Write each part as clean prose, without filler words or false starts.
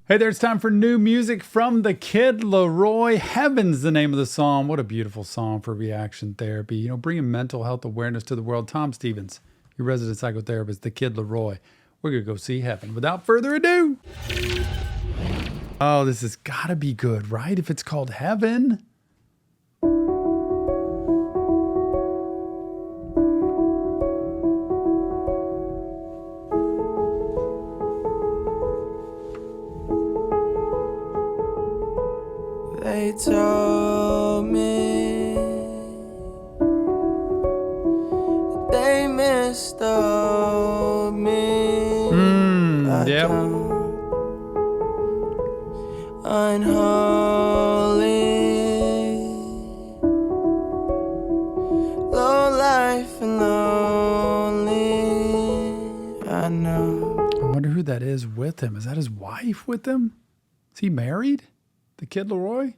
Hey there, it's time for new music from the Kid LAROI. Heaven's the name of the song. What a beautiful song for reaction therapy. You know, bringing mental health awareness to the world. Tom Stevens, your resident psychotherapist, the Kid LAROI. We're going to go see heaven. Without further ado. Oh, this has got to be good, right? If it's called Heaven. They told me they mistold me. Yep. Unholy, low life and lonely. I know. I wonder who that is with him. Is that his wife with him? Is he married? The Kid LAROI?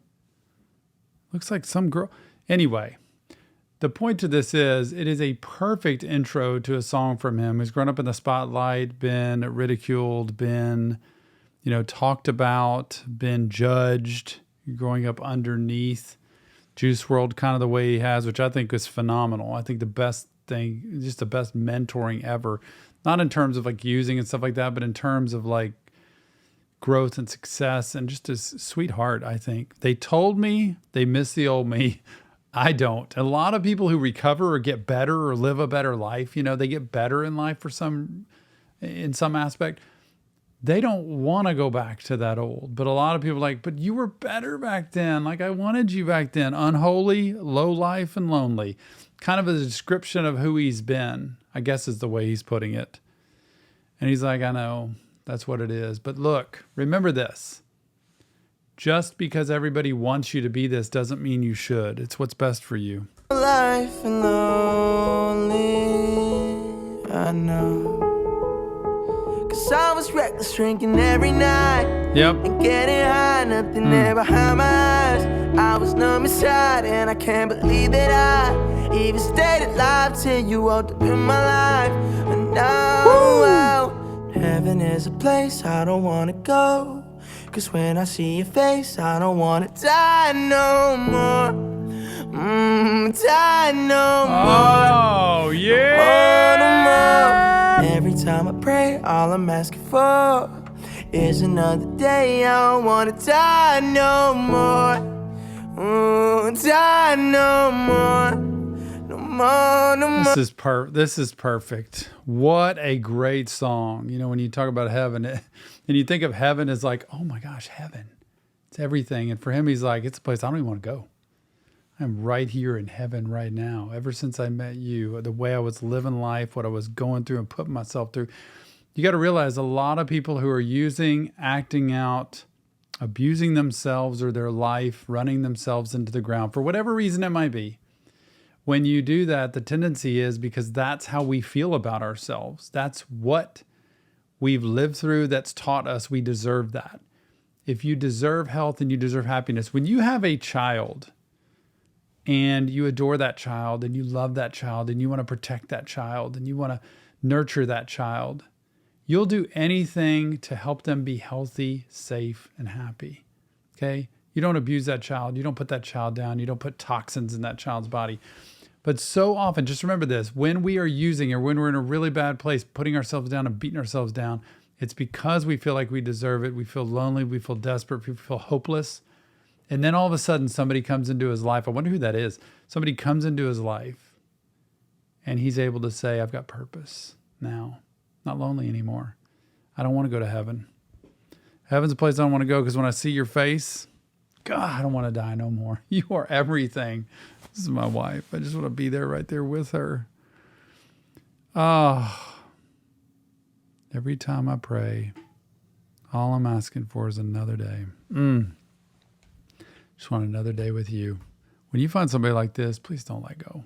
Looks like some girl. Anyway, the point to this is it is a perfect intro to a song from him. He's grown up in the spotlight, been ridiculed, been, talked about, been judged, growing up underneath Juice WRLD kind of the way he has, which I think is phenomenal. I think the best thing, just the best mentoring ever. Not in terms of like using and stuff like that, but in terms of like growth and success, and just a sweetheart, I think. They told me they miss the old me. I don't. A lot of people who recover or get better or live a better life, they get better in life in some aspect. They don't want to go back to that old. But a lot of people are like, but you were better back then. Like I wanted you back then. Unholy, low life, and lonely. Kind of a description of who he's been, I guess is the way he's putting it. And he's like, I know. That's what it is. But look, remember this. Just because everybody wants you to be this doesn't mean you should. It's what's best for you. Life and lonely, I know. 'Cause I was reckless, drinking every night. Yep. And getting high, nothing there behind my eyes. I was numb inside, and I can't believe that I even stayed alive till you walked up in my life. And now heaven is a place I don't wanna go. 'Cause when I see your face, I don't wanna die no more. Die no more. Oh, yeah. No more. Every time I pray, all I'm asking for is another day. I don't wanna die no more. Die no more. No more, no more. This is perfect. What a great song. When you talk about heaven, and you think of heaven as like, oh my gosh, heaven. It's everything. And for him, he's like, it's a place I don't even want to go. I'm right here in heaven right now. Ever since I met you, the way I was living life, what I was going through and putting myself through. You got to realize a lot of people who are using, acting out, abusing themselves or their life, running themselves into the ground for whatever reason it might be. When you do that, the tendency is because that's how we feel about ourselves. That's what we've lived through that's taught us we deserve that. If you deserve health and you deserve happiness, when you have a child and you adore that child and you love that child and you want to protect that child and you want to nurture that child, you'll do anything to help them be healthy, safe, and happy. Okay? You don't abuse that child. You don't put that child down. You don't put toxins in that child's body. But so often, just remember this, when we are using or when we're in a really bad place, putting ourselves down and beating ourselves down, it's because we feel like we deserve it. We feel lonely. We feel desperate. We feel hopeless. And then all of a sudden, somebody comes into his life. I wonder who that is. Somebody comes into his life and he's able to say, I've got purpose now. Not lonely anymore. I don't want to go to heaven. Heaven's a place I don't want to go because when I see your face, God, I don't want to die no more. You are everything. This is my wife. I just want to be there right there with her. Oh, every time I pray, all I'm asking for is another day. Just want another day with you. When you find somebody like this, please don't let go.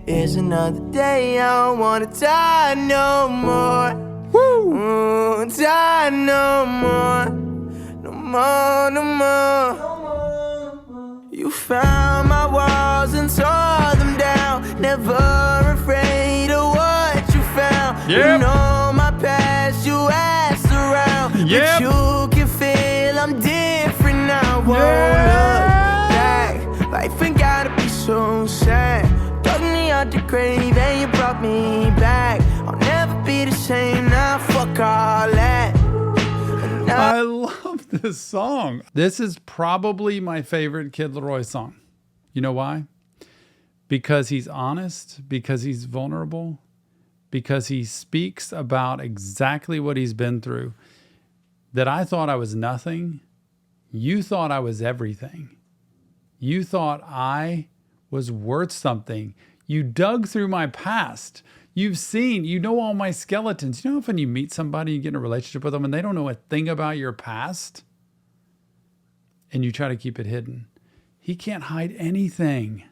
Is another day. I don't want to die no more. Woo! Die no more. No more, no more. You found my walls and tore them down. Never afraid of what you found. Yep. You know my past, you asked around. Yep. But you can feel Life ain't gotta be so sad. Dug me out the grave and you brought me back. I'll never be the same now, fuck all that. I love this song. This is probably my favorite Kid LAROI song. You know why? Because he's honest, because he's vulnerable, because he speaks about exactly what he's been through. That I thought I was nothing. You thought I was everything. You thought I was worth something. You dug through my past. You've seen, you know all my skeletons. You know when you meet somebody, you get in a relationship with them and they don't know a thing about your past? And you try to keep it hidden. He can't hide anything.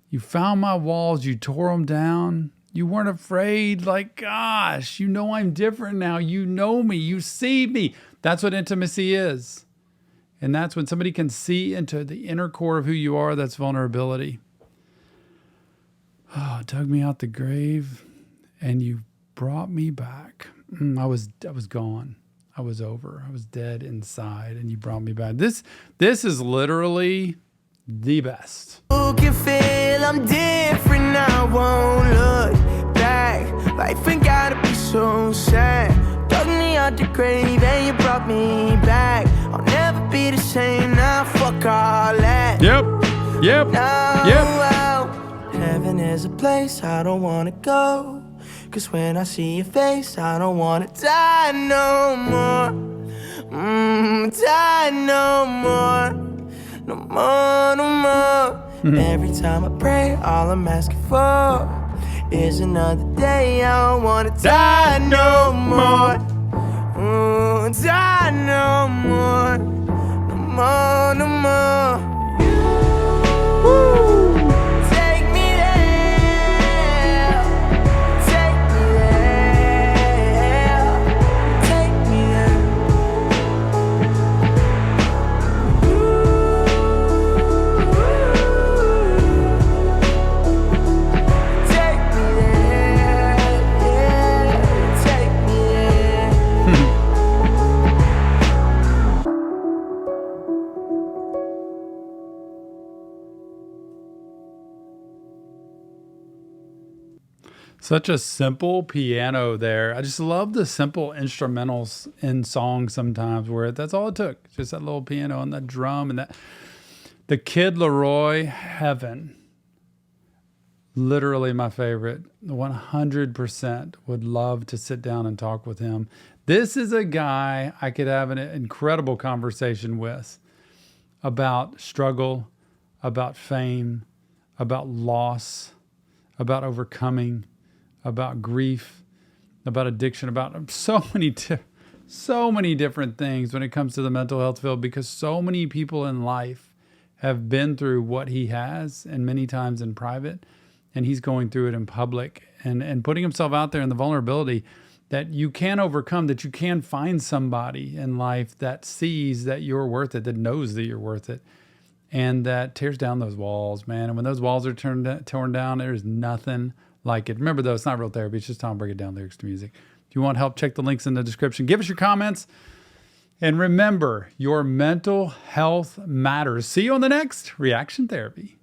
You found my walls, you tore them down. You weren't afraid, like, gosh, you know I'm different now. You know me, you see me. That's what intimacy is. And that's when somebody can see into the inner core of who you are, that's vulnerability. Oh, dug me out the grave and you brought me back. I was gone. I was over. I was dead inside and you brought me back. This is literally the best. You can feel I'm different now, won't look back. Life ain't gotta be so sad. Dug me out the grave and you brought me back. I'll never be the same now, fuck all that. Yep. Heaven is a place I don't wanna go. Cause when I see your face, I don't wanna die no more. Die no more. No more, no more. Every time I pray, all I'm asking for is another day. I don't wanna die no more. Die no more. No more, no more. Woo. Take me there. Take me there. Take me there. Such a simple piano there. I just love the simple instrumentals in songs sometimes where that's all it took. Just that little piano and that drum and that. The Kid LAROI, Heaven. Literally my favorite. 100% would love to sit down and talk with him. This is a guy I could have an incredible conversation with about struggle, about fame, about loss, about overcoming, about grief, about addiction, about so many different things when it comes to the mental health field, because so many people in life have been through what he has, and many times in private, and he's going through it in public and putting himself out there in the vulnerability that you can overcome, that you can find somebody in life that sees that you're worth it, that knows that you're worth it, and that tears down those walls, man. And when those walls are torn down, there's nothing like it. Remember, though, it's not real therapy. It's just Tom breaking down lyrics to music. If you want help, check the links in the description. Give us your comments. And remember, your mental health matters. See you on the next Reaction Therapy.